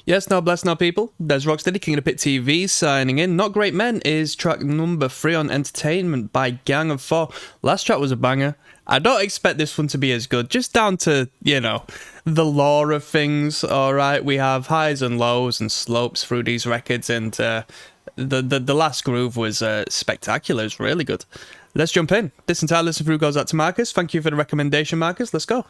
Yes, no, bless no people. There's ROCKSTEADY, King of the Pit TV signing in. Not Great Men is track number 3 on Entertainment by Gang of Four. Last track was a banger. I don't expect this one to be as good, just down to, you know, the lore of things, alright? We have highs and lows and slopes through these records, and the last groove was spectacular. It's really good. Let's jump in. This entire listen through goes out to Marcus. Thank you for the recommendation, Marcus. Let's go.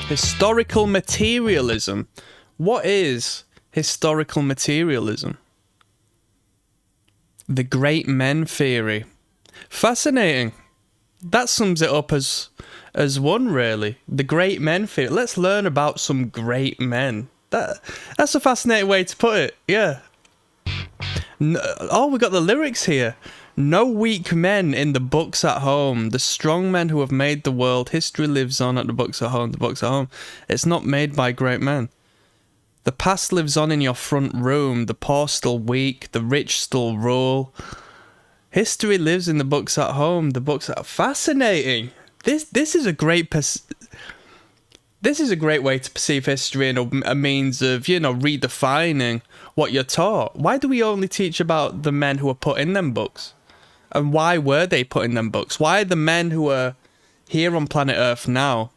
Historical materialism. What is historical materialism? The great men theory. Fascinating. That sums it up as one, really. The great men theory. Let's learn about some great men. That's a fascinating way to put it. Yeah. Oh, we got the lyrics here. No weak men in the books at home. The strong men who have made the world. History lives on at the books at home. The books at home. It's not made by great men. The past lives on in your front room. The poor still weak. The rich still rule. History lives in the books at home. The books are fascinating. This is a great this is a great way to perceive history and a means of, you know, redefining what you're taught. Why do we only teach about the men who are put in them books? And why were they put in them books? Why are the men who are here on planet Earth now?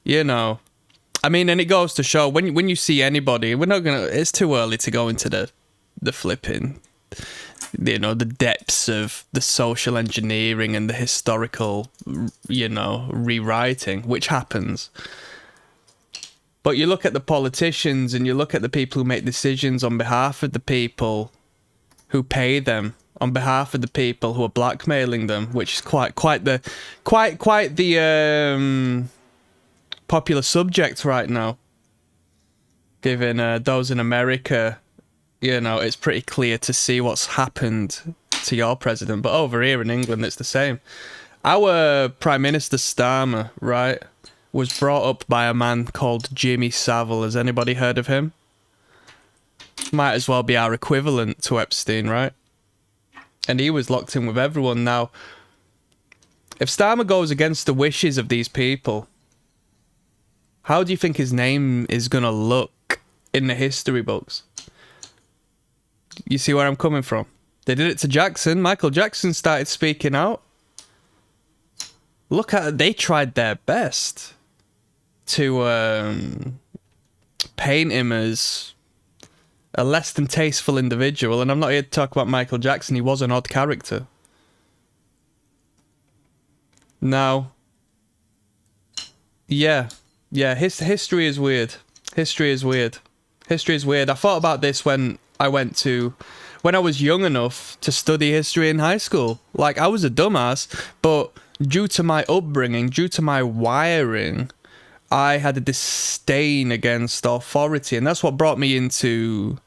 You know, I mean, and it goes to show when you see anybody, we're not gonna. It's too early to go into the flipping, you know, the depths of the social engineering and the historical, you know, rewriting, which happens. But you look at the politicians and you look at the people who make decisions on behalf of the people who pay them, on behalf of the people who are blackmailing them, which is quite the popular subject right now. Given those in America, you know, it's pretty clear to see what's happened to your president. But over here in England, it's the same. Our Prime Minister Starmer, right, was brought up by a man called Jimmy Savile. Has anybody heard of him? Might as well be our equivalent to Epstein, right? And he was locked in with everyone. Now, if Starmer goes against the wishes of these people, how do you think his name is going to look in the history books? You see where I'm coming from? They did it to Jackson. Michael Jackson started speaking out. Look at it. They tried their best to paint him as a less than tasteful individual. And I'm not here to talk about Michael Jackson. He was an odd character. Now, yeah, history is weird. History is weird. History is weird. I thought about this when I was young enough to study history in high school. Like, I was a dumbass, but due to my upbringing, due to my wiring, I had a disdain against authority, and that's what brought me into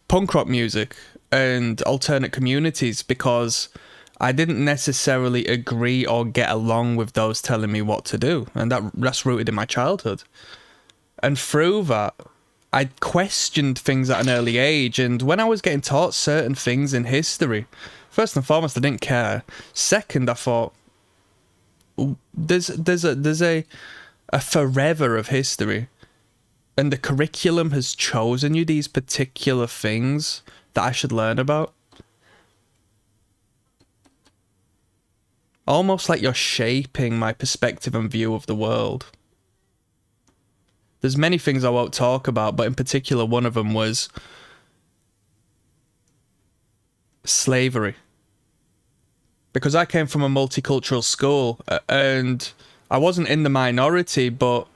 punk rock music and alternate communities, because I didn't necessarily agree or get along with those telling me what to do, and that's rooted in my childhood. And through that, I questioned things at an early age, and when I was getting taught certain things in history, first and foremost, I didn't care. Second, I thought, there's a forever of history, and the curriculum has chosen you these particular things that I should learn about. Almost like you're shaping my perspective and view of the world. There's many things I won't talk about, but in particular one of them was slavery. Because I came from a multicultural school, and I wasn't in the minority, but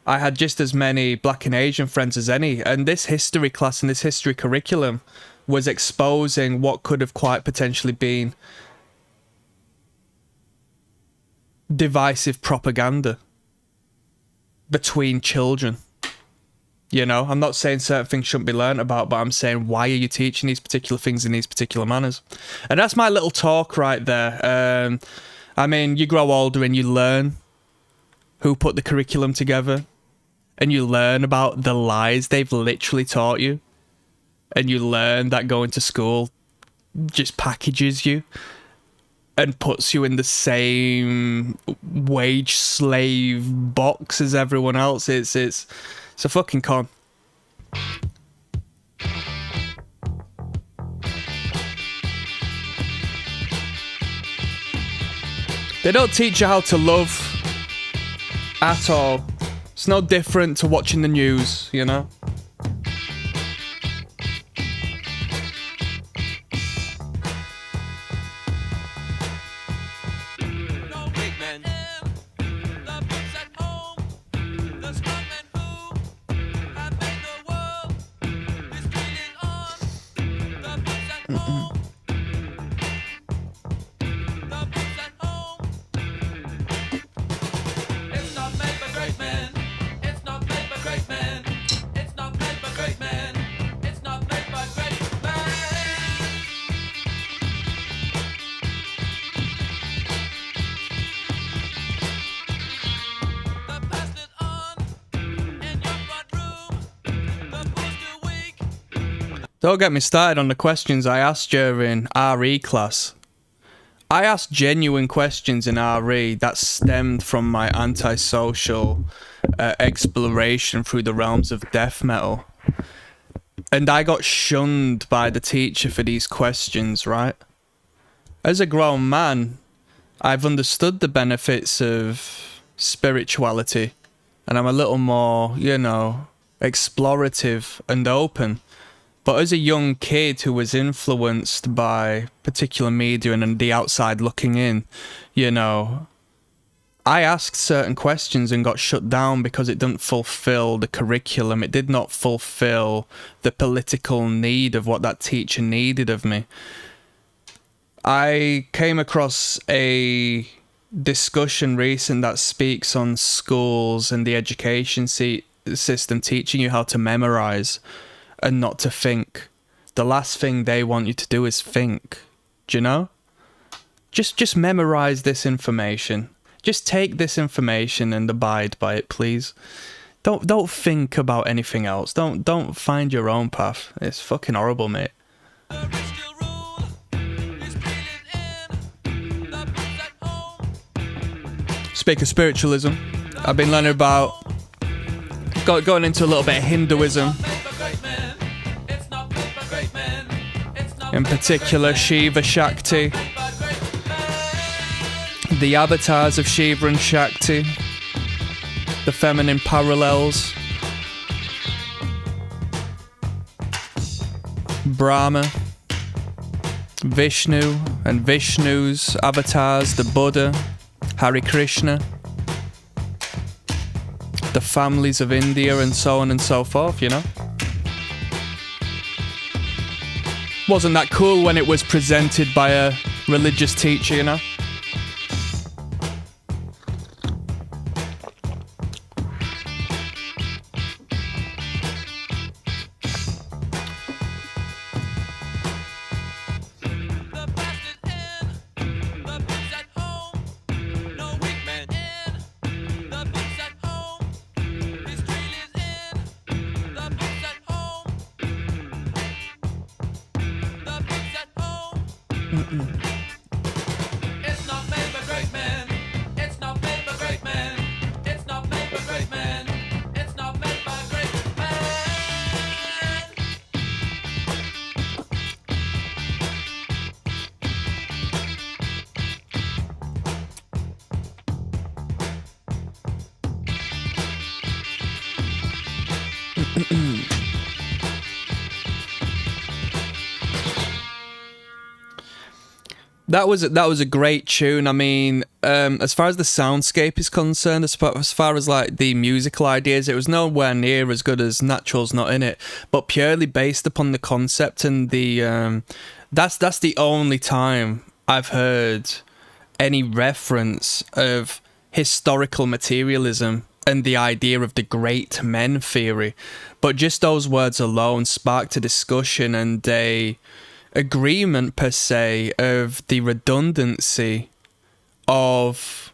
I had just as many black and Asian friends as any. And this history class and this history curriculum was exposing what could have quite potentially been divisive propaganda between children. You know, I'm not saying certain things shouldn't be learned about, but I'm saying, why are you teaching these particular things in these particular manners? And that's my little talk right there. I mean, you grow older and you learn who put the curriculum together, and you learn about the lies they've literally taught you, and you learn that going to school just packages you and puts you in the same wage slave box as everyone else. It's a fucking con. They don't teach you how to love at all. It's no different to watching the news, you know? Don't get me started on the questions I asked during RE class. I asked genuine questions in RE that stemmed from my antisocial exploration through the realms of death metal. And I got shunned by the teacher for these questions, right? As a grown man, I've understood the benefits of spirituality, and I'm a little more, you know, explorative and open. But as a young kid who was influenced by particular media and the outside looking in, you know, I asked certain questions and got shut down because it didn't fulfill the curriculum. It did not fulfill the political need of what that teacher needed of me. I came across a discussion recent that speaks on schools and the education system teaching you how to memorize and not to think. The last thing they want you to do is think. Do you know? Just memorize this information. Just take this information and abide by it, please. Don't think about anything else. Don't find your own path. It's fucking horrible, mate. Speak of spiritualism, I've been learning about going into a little bit of Hinduism. In particular, Shiva Shakti, the avatars of Shiva and Shakti, the feminine parallels, Brahma, Vishnu and Vishnu's avatars, the Buddha, Hare Krishna, the families of India, and so on and so forth, you know? Wasn't that cool when it was presented by a religious teacher, you know? That was a great tune. I mean, as far as the soundscape is concerned, as far as like the musical ideas, it was nowhere near as good as Natural's Not In It, but purely based upon the concept and the that's the only time I've heard any reference of historical materialism and the idea of the great men theory. But just those words alone sparked a discussion and a agreement per se of the redundancy of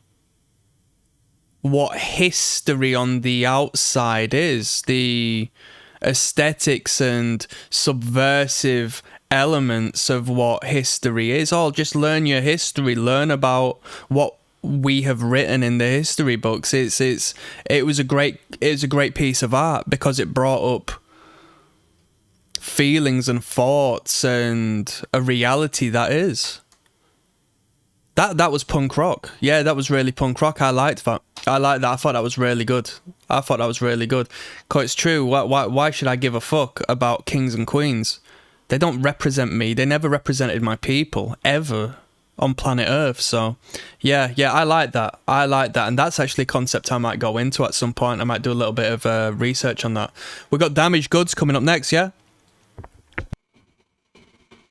what history on the outside is, the aesthetics and subversive elements of what history is. Oh, just learn your history, learn about what we have written in the history books. It was a great piece of art because it brought up feelings and thoughts and a reality that is. That was punk rock. Yeah, that was really punk rock. I liked that. I thought that was really good. Cause it's true. Why should I give a fuck about kings and queens? They don't represent me. They never represented my people ever on planet Earth. So yeah, I like that. And that's actually a concept I might go into at some point. I might do a little bit of research on that. We've got Damaged Goods coming up next, yeah?